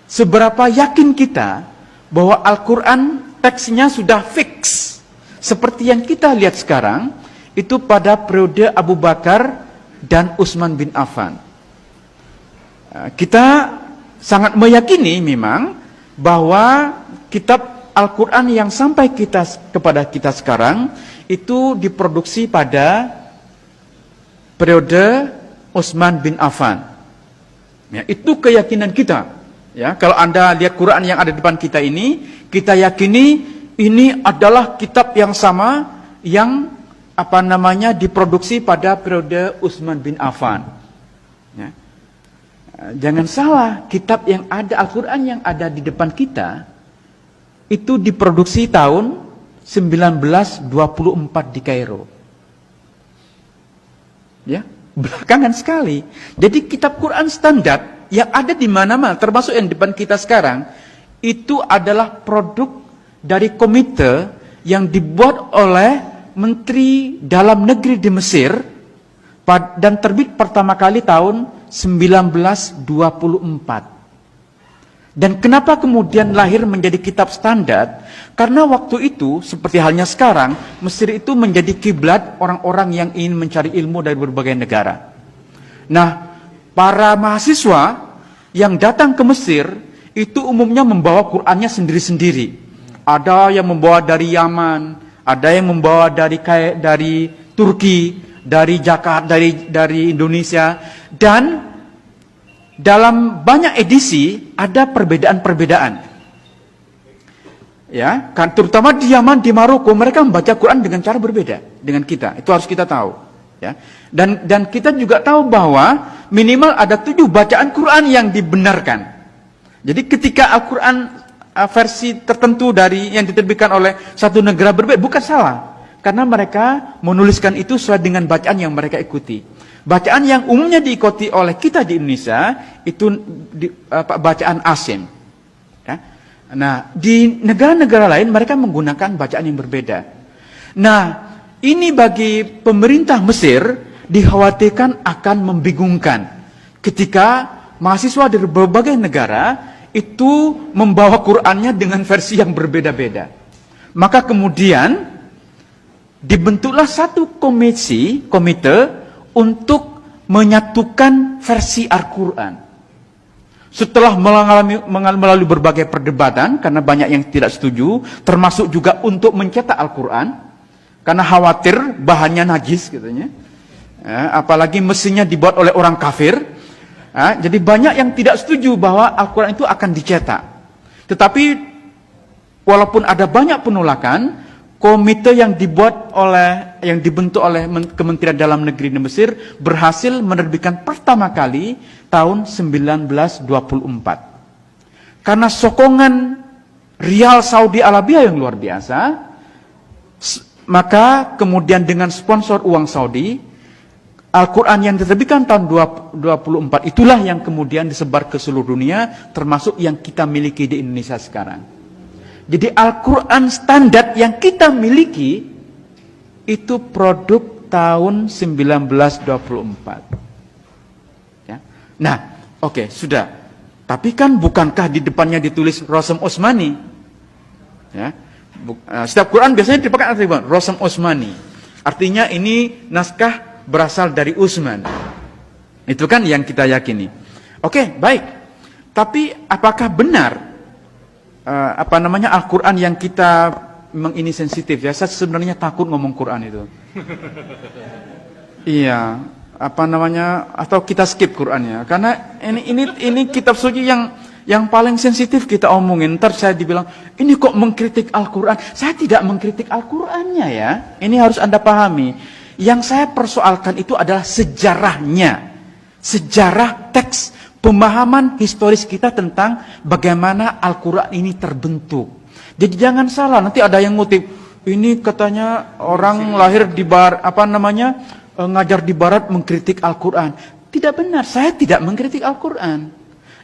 seberapa yakin kita bahwa Al-Quran teksnya sudah fix. Seperti yang kita lihat sekarang, itu pada periode Abu Bakar dan Utsman bin Affan. Kita sangat meyakini memang bahwa kitab Al-Quran yang sampai kepada kita sekarang itu diproduksi pada periode Utsman bin Affan. Ya, itu keyakinan kita. Ya, kalau Anda lihat Quran yang ada di depan kita ini, kita yakini ini adalah kitab yang sama yang diproduksi pada periode Utsman bin Affan. Ya. Jangan salah, kitab yang ada, Al-Quran yang ada di depan kita itu diproduksi tahun 1924 di Kairo. Ya, belakangan sekali. Jadi kitab Quran standar yang ada di mana-mana, termasuk yang di depan kita sekarang, itu adalah produk dari komite yang dibuat oleh Menteri Dalam Negeri di Mesir dan terbit pertama kali tahun 1924. Dan kenapa kemudian lahir menjadi kitab standar? Karena waktu itu, seperti halnya sekarang, Mesir itu menjadi kiblat orang-orang yang ingin mencari ilmu dari berbagai negara. Nah, para mahasiswa yang datang ke Mesir itu umumnya membawa Qur'annya sendiri-sendiri. Ada yang membawa dari Yaman, ada yang membawa dari Turki, dari Jakarta, dari Indonesia, dan dalam banyak edisi ada perbedaan-perbedaan. Ya, kan terutama di Yaman, di Maroko, mereka membaca Quran dengan cara berbeda dengan kita. Itu harus kita tahu, ya. Dan kita juga tahu bahwa minimal ada 7 bacaan Quran yang dibenarkan. Jadi ketika Al-Quran versi tertentu dari yang diterbitkan oleh satu negara berbeda, bukan salah, karena mereka menuliskan itu sesuai dengan bacaan yang mereka ikuti. Bacaan yang umumnya diikuti oleh kita di Indonesia itu bacaan asing. Ya. Nah, di negara-negara lain mereka menggunakan bacaan yang berbeda. Nah, ini bagi pemerintah Mesir dikhawatirkan akan membingungkan ketika mahasiswa dari berbagai negara itu membawa Qur'annya dengan versi yang berbeda-beda. Maka kemudian dibentuklah satu komite untuk menyatukan versi Al-Quran. Setelah melalui berbagai perdebatan, karena banyak yang tidak setuju, termasuk juga untuk mencetak Al-Quran, karena khawatir bahannya najis katanya. Apalagi mesinnya dibuat oleh orang kafir. Jadi banyak yang tidak setuju bahwa Al-Quran itu akan dicetak. Tetapi walaupun ada banyak penolakan, komite yang dibentuk oleh Kementerian Dalam Negeri di Mesir berhasil menerbitkan pertama kali tahun 1924. Karena sokongan rial Saudi Arabia yang luar biasa, maka kemudian dengan sponsor uang Saudi, Al-Quran yang diterbitkan tahun 24 itulah yang kemudian disebar ke seluruh dunia, termasuk yang kita miliki di Indonesia sekarang. Jadi Al-Quran standar yang kita miliki itu produk tahun 1924. Ya. Nah, oke, sudah. Tapi kan bukankah di depannya ditulis Rosem Osmani? Ya. Setiap Quran biasanya dipakai artikel Rosem Osmani. Artinya ini naskah berasal dari Utsman. Itu kan yang kita yakini. Oke, baik. Tapi apakah benar Al-Quran yang kita memang ini sensitif ya? Saya sebenarnya takut ngomong Quran itu. Iya, atau kita skip Qurannya. Karena ini kitab suci yang paling sensitif kita omongin. Ntar saya dibilang, ini kok mengkritik Al-Quran. Saya tidak mengkritik Al-Qurannya ya. Ini harus Anda pahami. Yang saya persoalkan itu adalah sejarahnya. Sejarah teks, pemahaman historis kita tentang bagaimana Al-Quran ini terbentuk. Jadi jangan salah, nanti ada yang ngutip, ini katanya orang lahir di ngajar di barat mengkritik Al-Quran. Tidak benar, saya tidak mengkritik Al-Quran.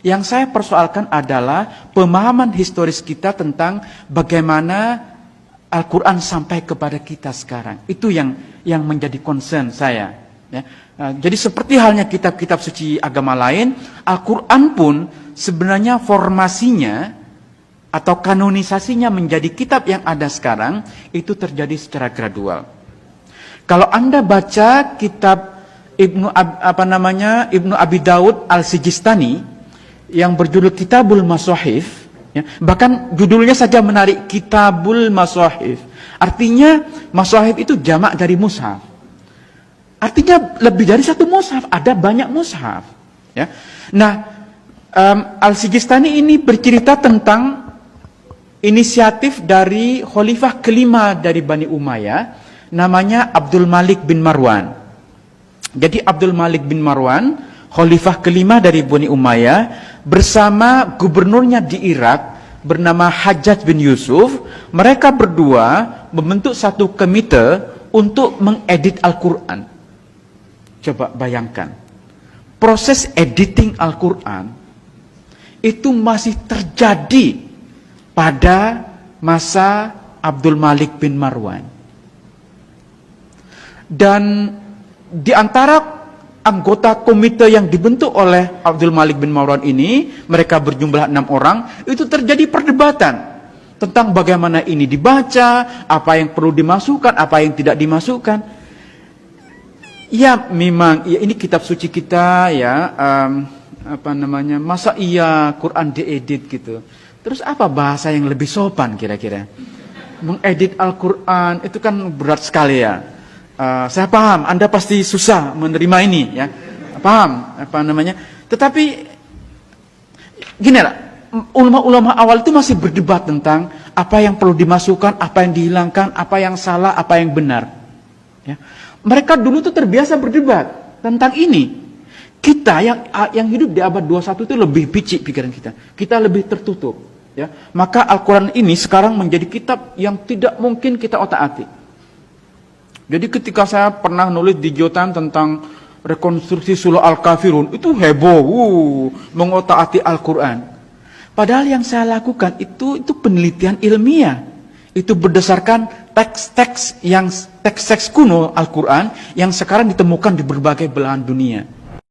Yang saya persoalkan adalah pemahaman historis kita tentang bagaimana Al-Quran sampai kepada kita sekarang. Itu yang menjadi concern saya. Ya. Jadi seperti halnya kitab-kitab suci agama lain, Al-Quran pun sebenarnya formasinya atau kanonisasinya menjadi kitab yang ada sekarang itu terjadi secara gradual. Kalau Anda baca kitab Ibnu Abi Daud Al-Sijistani yang berjudul Kitabul Mashahif, ya, bahkan judulnya saja menarik, Kitabul Mashahif. Artinya Mashahif itu jamak dari mushaf. Artinya lebih dari satu mushaf, ada banyak mushaf. Ya. Nah, Al-Sijistani ini bercerita tentang inisiatif dari khalifah kelima dari Bani Umayyah, namanya Abdul Malik bin Marwan. Jadi Abdul Malik bin Marwan, khalifah kelima dari Bani Umayyah, bersama gubernurnya di Irak bernama Hajjaj bin Yusuf, mereka berdua membentuk satu komite untuk mengedit Al-Quran. Coba bayangkan, proses editing Al-Quran itu masih terjadi pada masa Abdul Malik bin Marwan. Dan di antara anggota komite yang dibentuk oleh Abdul Malik bin Marwan ini, mereka berjumlah 6 orang, itu terjadi perdebatan tentang bagaimana ini dibaca, apa yang perlu dimasukkan, apa yang tidak dimasukkan. Ya memang, ya ini kitab suci kita ya, masa iya Quran diedit gitu. Terus apa bahasa yang lebih sopan kira-kira? Mengedit Al-Quran itu kan berat sekali ya. Saya paham, Anda pasti susah menerima ini ya. Paham Tetapi gini lah, ulama-ulama awal itu masih berdebat tentang apa yang perlu dimasukkan, apa yang dihilangkan, apa yang salah, apa yang benar. Ya. Mereka dulu tuh terbiasa berdebat tentang ini. Kita yang hidup di abad 21 itu lebih picik pikiran kita. Kita lebih tertutup. Ya. Maka Al-Quran ini sekarang menjadi kitab yang tidak mungkin kita otak-atik. Jadi ketika saya pernah nulis di Jotan tentang rekonstruksi surah Al-Kafirun, itu heboh, mengotak-atik Al-Quran. Padahal yang saya lakukan itu penelitian ilmiah. Itu berdasarkan teks-teks kuno Al-Quran yang sekarang ditemukan di berbagai belahan dunia.